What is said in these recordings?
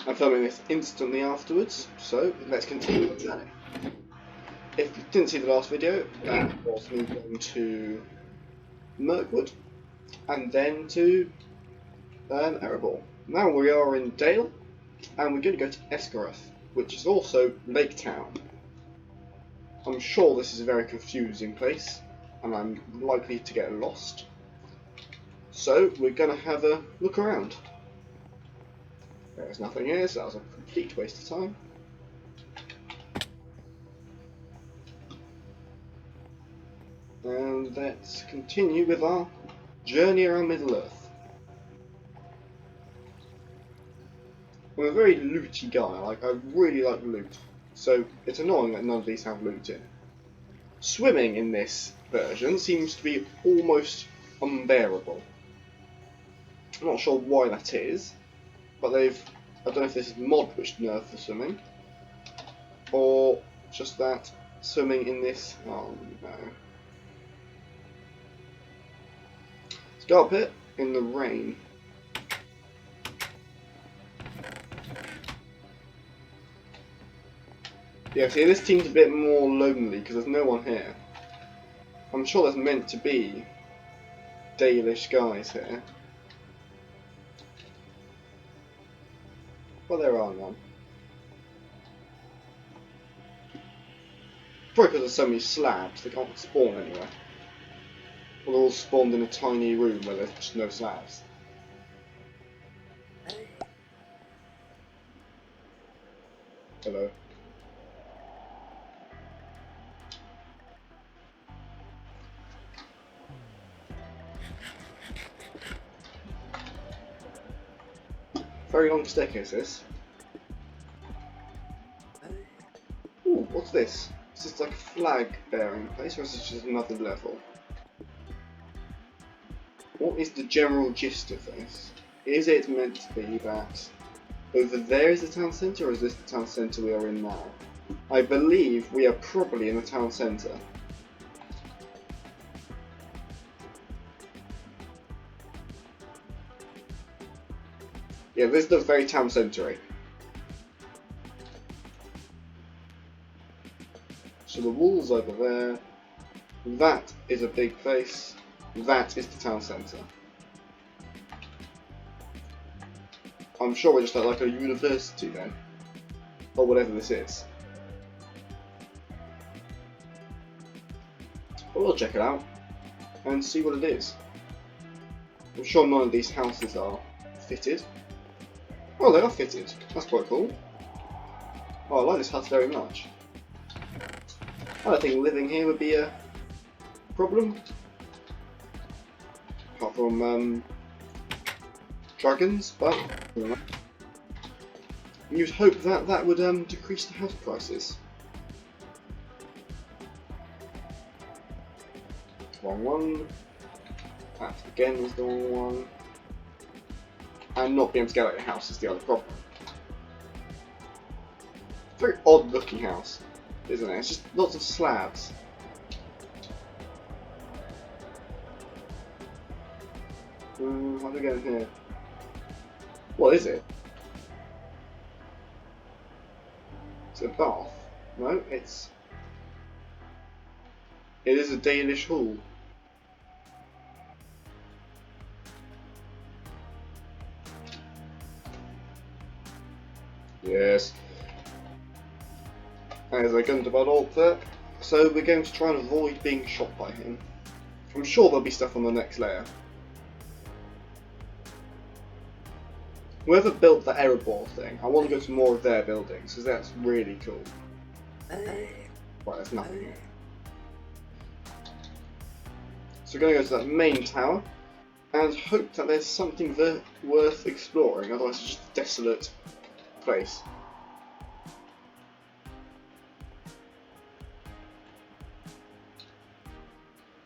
I'm filming this instantly afterwards, so let's continue the journey. If you didn't see the last video, that was me going to Mirkwood and then to Erebor. Now we are in Dale and we're going to go to Esgaroth, which is also Lake Town. I'm sure this is a very confusing place and I'm likely to get lost. So we're going to have a look around. There's nothing here, so that was a complete waste of time. And let's continue with our journey around Middle-earth. I'm a very looty guy, I really like loot, so it's annoying that none of these have loot in. Swimming in this version seems to be almost unbearable. I'm not sure why that is, but I don't know if this is mod which nerfed the swimming, or just that swimming in this, oh no. Let's go up it in the rain. Yeah, see, this seems a bit more lonely because there's no one here. I'm sure there's meant to be Dalish guys here. Well, there are none. Probably because there's so many slabs, they can't spawn anywhere. Well, they're all spawned in a tiny room where there's just no slabs. Hello. Very long staircase, this. Ooh, what's this? Is this like a flag bearing place, or is this just another level? What is the general gist of this? Is it meant to be that over there is the town centre, or is this the town centre we are in now? I believe we are probably in the town centre. Yeah, this looks very town centre-y. So the wall's over there. That is a big place. That is the town centre. I'm sure we're just at like a university then. Or whatever this is. But we'll check it out and see what it is. I'm sure none of these houses are fitted. Oh, they are fitted. That's quite cool. Oh, I like this hut very much. I don't think living here would be a problem. Apart from dragons, but you'd hope that that would decrease the house prices. Wrong one. That again was the wrong one. And not being able to get out of your house is the other problem. Very odd looking house, isn't it? It's just lots of slabs. How do we get in here? What is it? It's a bath. No, it is a Dalish hall. Yes. There's a Gundabad alt there. So we're going to try and avoid being shot by him. I'm sure there'll be stuff on the next layer. Whoever built the Erebor thing, I want to go to more of their buildings, because that's really cool. Right, there's nothing here. So we're going to go to that main tower, and hope that there's something worth exploring, otherwise it's just a desolate place.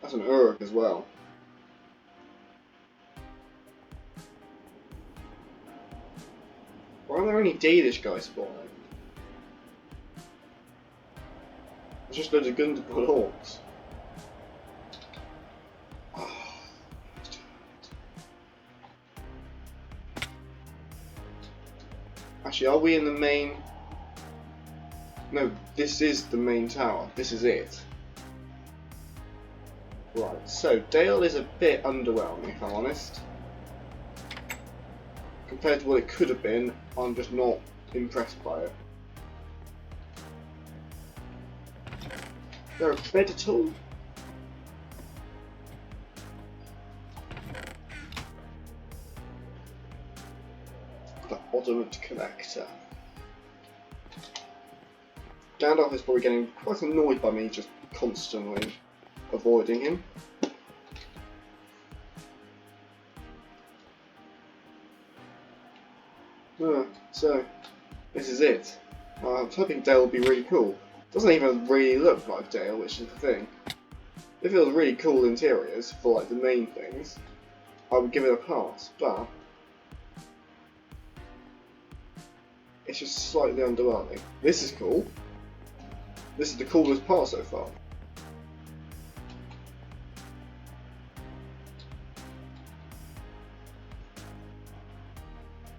That's an Uruk as well. Why are there any Dalish guys spawning? There's just loads of Gundabad orcs. Actually, are we in the main? No, this is the main tower. This is it. Right, so Dale is a bit underwhelming, if I'm honest. Compared to what it could have been, I'm just not impressed by it. Is there a bed at all? The Oddment Collector. Gandalf is probably getting quite annoyed by me just constantly avoiding him. So, this is it. I was hoping Dale would be really cool. Doesn't even really look like Dale, which is the thing. If it was really cool interiors for like the main things, I would give it a pass, but it's just slightly underwhelming. This is cool. This is the coolest part so far.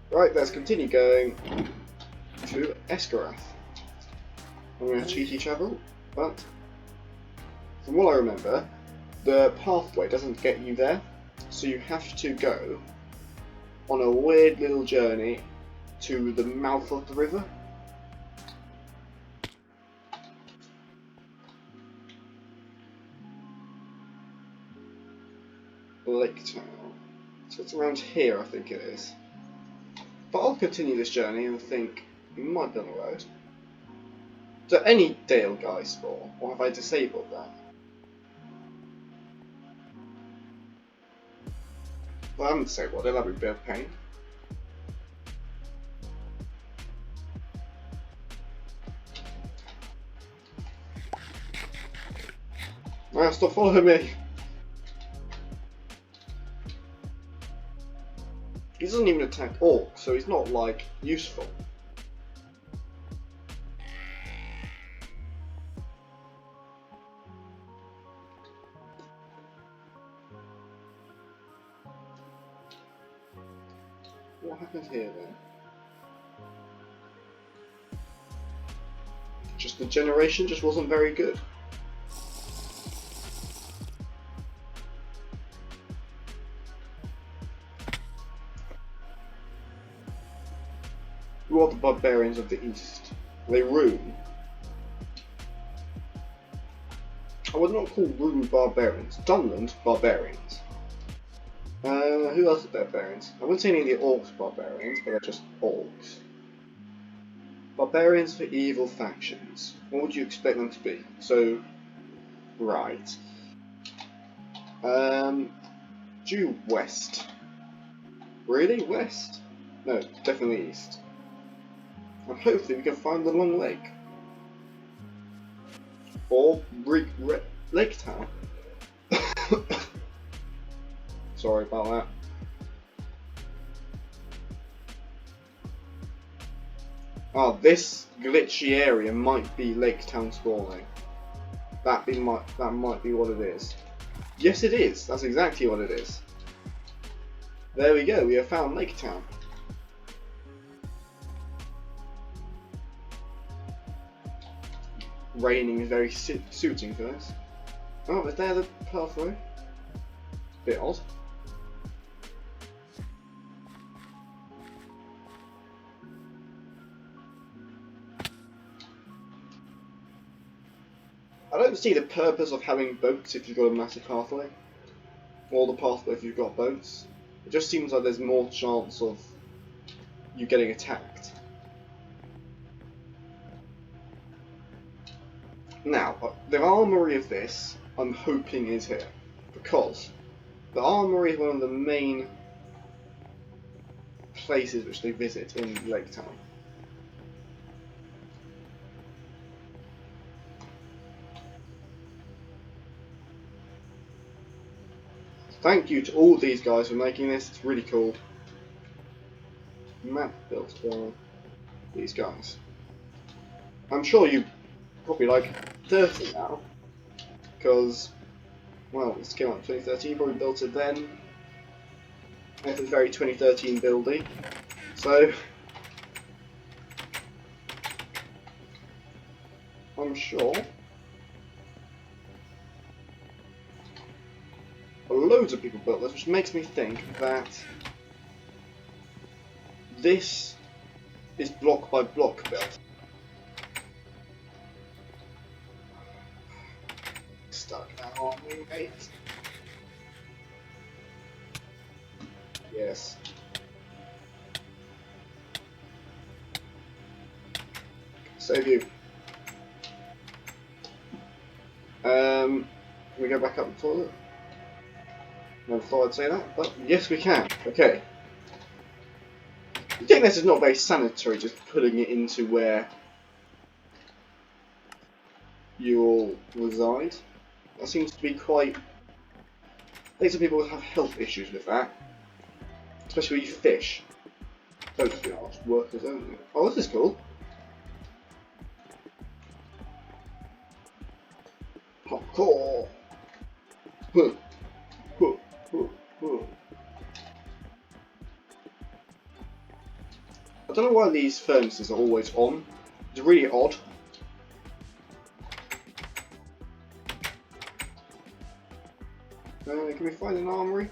Right, let's continue going to Escarath. I'm going to cheeky travel, but from what I remember, the pathway doesn't get you there, so you have to go on a weird little journey to the mouth of the river. Lake Town. So it's around here, I think it is. But I'll continue this journey and think it might be on the road. Do any Dale guys spawn, or have I disabled that? Well, I haven't disabled it, that'd be a bit of pain. Now stop following me! He doesn't even attack orcs, so he's not, like, useful. What happened here, then? Just the generation just wasn't very good. Who are the barbarians of the east? They rune. I would not call rune barbarians. Dunland barbarians. Who else are barbarians? I wouldn't say any of the orcs barbarians, but they're just orcs. Barbarians for evil factions. What would you expect them to be? So, right. Due west. Really? West? No, definitely east. And hopefully we can find the Long Lake. Or Lake Town. Sorry about that. Oh, this glitchy area might be Lake Town spawning. That might be what it is. Yes, it is. That's exactly what it is. There we go. We have found Lake Town. Raining is very suiting for this. Oh, is there the pathway? Bit odd. I don't see the purpose of having boats if you've got a massive pathway. Or the pathway if you've got boats. It just seems like there's more chance of you getting attacked. Now, the armory of this, I'm hoping is here, because the armory is one of the main places which they visit in Lake Town. Thank you to all these guys for making this, it's really cool. Map built by these guys. I'm sure you probably like 30 now, because, well, this came out in 2013, probably built it then. It was very 2013 buildy, so I'm sure loads of people built this, which makes me think that this is block by block built. Stuck now, aren't we, mate? Yes. Save you. Can we go back up the toilet? Never thought I'd say that, but yes we can. Okay. I think this is not very sanitary, just putting it into where you all reside. That seems to be quite... I think some people have health issues with that. Especially when you fish. Don't be asked, workers only. Oh, this is cool. Hardcore. Huh. Huh. Huh. Huh. I don't know why these furnaces are always on. It's really odd. Can we find an armory?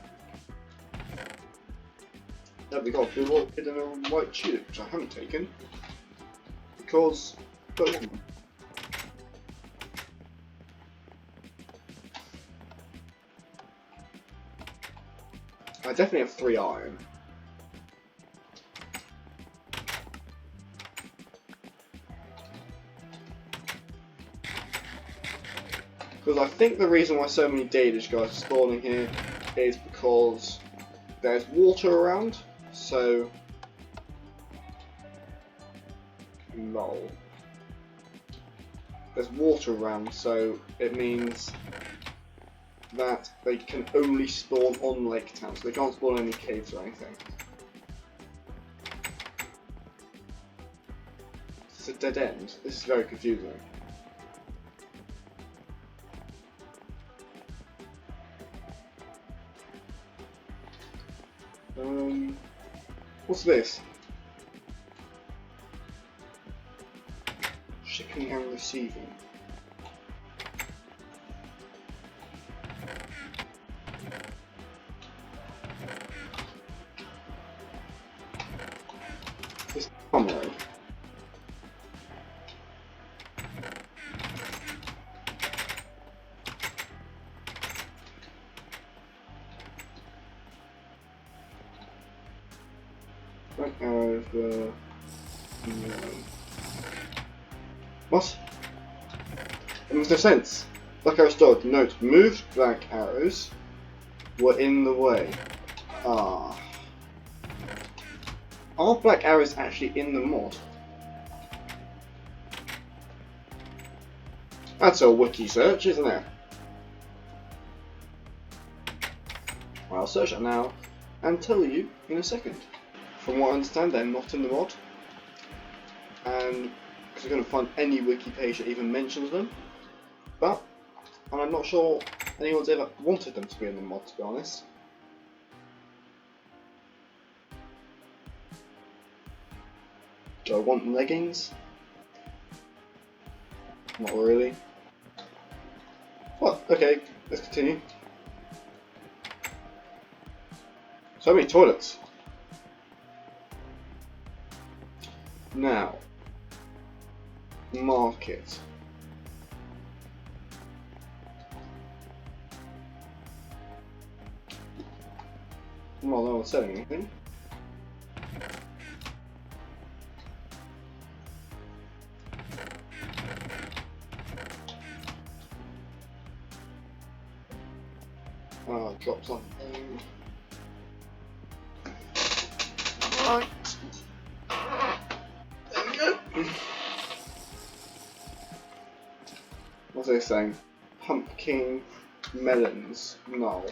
No, we got a blue orchid and a white tulip, which I haven't taken. Because... I definitely have 3 iron. Because I think the reason why so many Danish guys are spawning here is because there's water around, so... Lol. There's water around, so it means that they can only spawn on Lake Town, so they can't spawn in any caves or anything. It's a dead end. This is very confusing. What's this? Shipping and receiving. This armory. Black arrows were... No. What? It makes no sense. Black arrows stored. Note, moved black arrows were in the way. Ah. Are black arrows actually in the mod? That's a wiki search, isn't it? I'll search it now and tell you in a second. From what I understand, they're not in the mod, and because I'm going to find any wiki page that even mentions them, and I'm not sure anyone's ever wanted them to be in the mod, to be honest. Do I want leggings? Not really. What? Okay, let's continue. So many toilets. Now, market. Well, no one's selling anything. Drop something. Right. There we go. What's they saying? Pumpkin melons. No.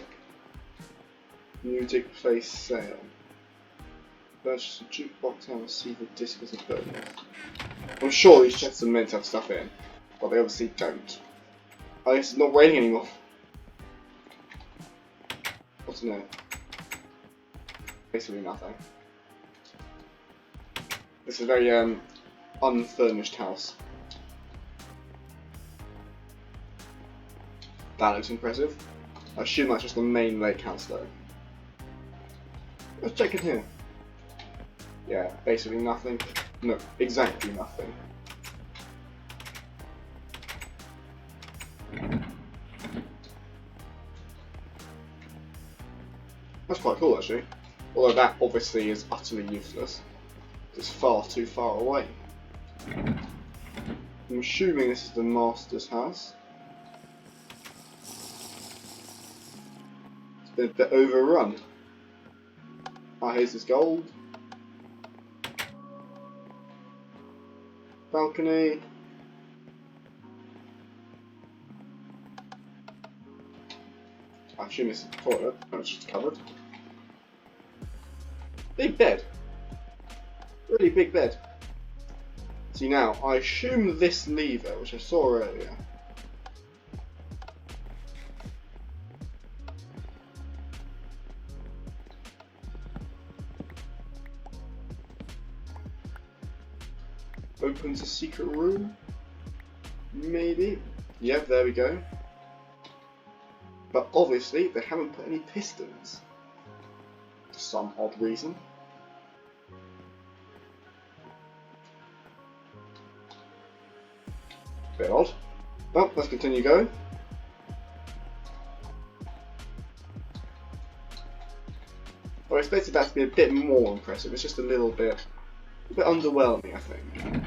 Music place sale. Purchase a jukebox and receive a disc as a bonus. I'm sure these chests are meant to have stuff in, but they obviously don't. I guess it's not raining anymore. What's in it? Basically nothing. This is a very unfurnished house. That looks impressive. I assume that's just the main lake house though. Let's check in here. Yeah, basically nothing. No, exactly nothing. That's quite cool actually. Although that obviously is utterly useless. It's far too far away. I'm assuming this is the master's house. It's been a bit overrun. Ah, here's his gold. Balcony. I assume this is the toilet. Oh, it's just covered. Big bed. Really big bed. See now, I assume this lever, which I saw earlier, opens a secret room? Maybe? Yep, there we go. But obviously, they haven't put any pistons. For some odd reason. Bit odd. Well, let's continue going. I expected that to be a bit more impressive. It's just a bit underwhelming, I think.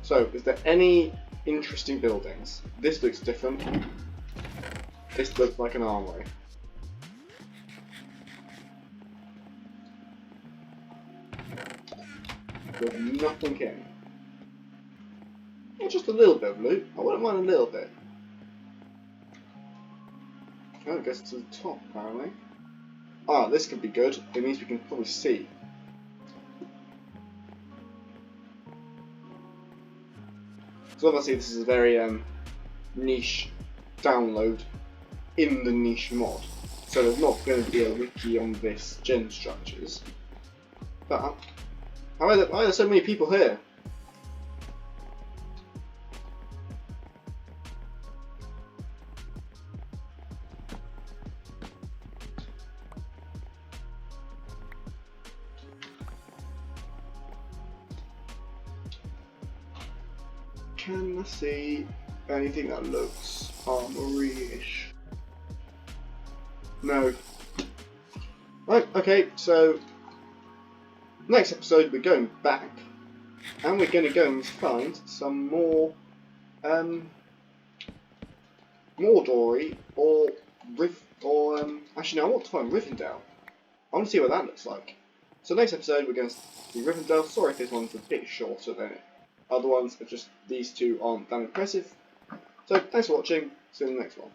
So, is there any interesting buildings? This looks different. This looks like an armory. There's nothing in. Well, just a little bit of loot. I wouldn't mind a little bit. Oh, it goes to the top, apparently. Ah, this could be good. It means we can probably see. So obviously this is a very niche download in the niche mod. So there's not going to be a wiki on this gen structures. But why are there so many people here? Can I see anything that looks armory-ish? No. Right, okay, so next episode we're going back and we're going to go and find some more Mordori or actually no, I want to find Rivendell. I want to see what that looks like. So next episode we're going to see Rivendell. Sorry if this one's a bit shorter than other ones, but just these two aren't that impressive. So thanks for watching, see you in the next one.